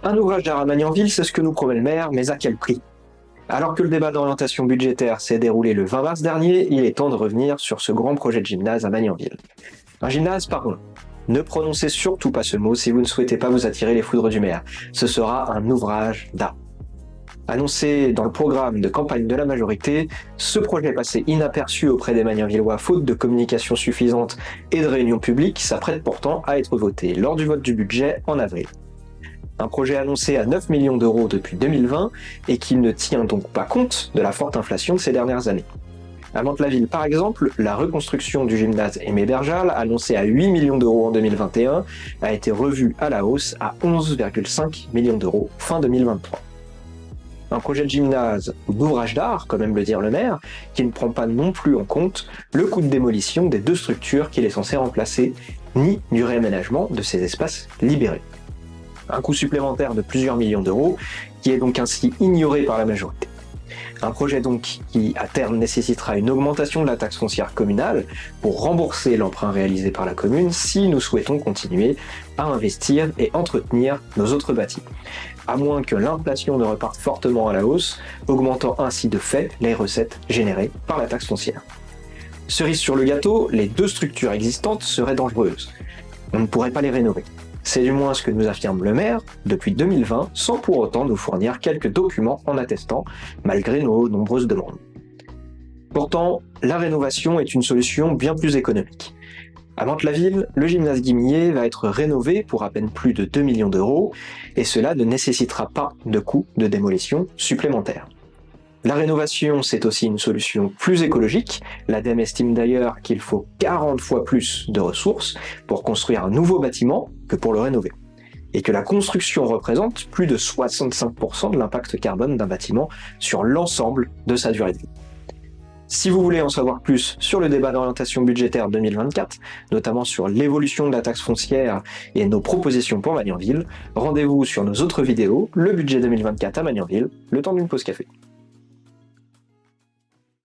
Un ouvrage d'art à Magnanville, c'est ce que nous promet le maire, mais à quel prix? Alors que le débat d'orientation budgétaire s'est déroulé le 20 mars dernier, il est temps de revenir sur ce grand projet de gymnase à Magnanville. Un gymnase, pardon. Ne prononcez surtout pas ce mot si vous ne souhaitez pas vous attirer les foudres du maire. Ce sera un ouvrage d'art. Annoncé dans le programme de campagne de la majorité, ce projet passé inaperçu auprès des Magnanvillois faute de communication suffisante et de réunions publiques s'apprête pourtant à être voté lors du vote du budget en avril. Un projet annoncé à 9 millions d'euros depuis 2020 et qui ne tient donc pas compte de la forte inflation de ces dernières années. À Mantes-la-Ville, par exemple, la reconstruction du gymnase Aimé Berjal, annoncée à 8 millions d'euros en 2021, a été revue à la hausse à 11,5 millions d'euros fin 2023. Un projet de gymnase ou d'ouvrage d'art, comme aime le dire le maire, qui ne prend pas non plus en compte le coût de démolition des deux structures qu'il est censé remplacer, ni du réaménagement de ces espaces libérés. Un coût supplémentaire de plusieurs millions d'euros, qui est donc ainsi ignoré par la majorité. Un projet donc qui, à terme, nécessitera une augmentation de la taxe foncière communale pour rembourser l'emprunt réalisé par la commune si nous souhaitons continuer à investir et entretenir nos autres bâtiments. À moins que l'inflation ne reparte fortement à la hausse, augmentant ainsi de fait les recettes générées par la taxe foncière. Cerise sur le gâteau, les deux structures existantes seraient dangereuses. On ne pourrait pas les rénover. C'est du moins ce que nous affirme le maire depuis 2020, sans pour autant nous fournir quelques documents en attestant, malgré nos nombreuses demandes. Pourtant, la rénovation est une solution bien plus économique. À Mantes-la-Ville, le gymnase Guimillet va être rénové pour à peine plus de 2 millions d'euros, et cela ne nécessitera pas de coût de démolition supplémentaire. La rénovation, c'est aussi une solution plus écologique. L'ADEME estime d'ailleurs qu'il faut 40 fois plus de ressources pour construire un nouveau bâtiment que pour le rénover. Et que la construction représente plus de 65% de l'impact carbone d'un bâtiment sur l'ensemble de sa durée de vie. Si vous voulez en savoir plus sur le débat d'orientation budgétaire 2024, notamment sur l'évolution de la taxe foncière et nos propositions pour Magnanville, rendez-vous sur nos autres vidéos, le budget 2024 à Magnanville, le temps d'une pause café.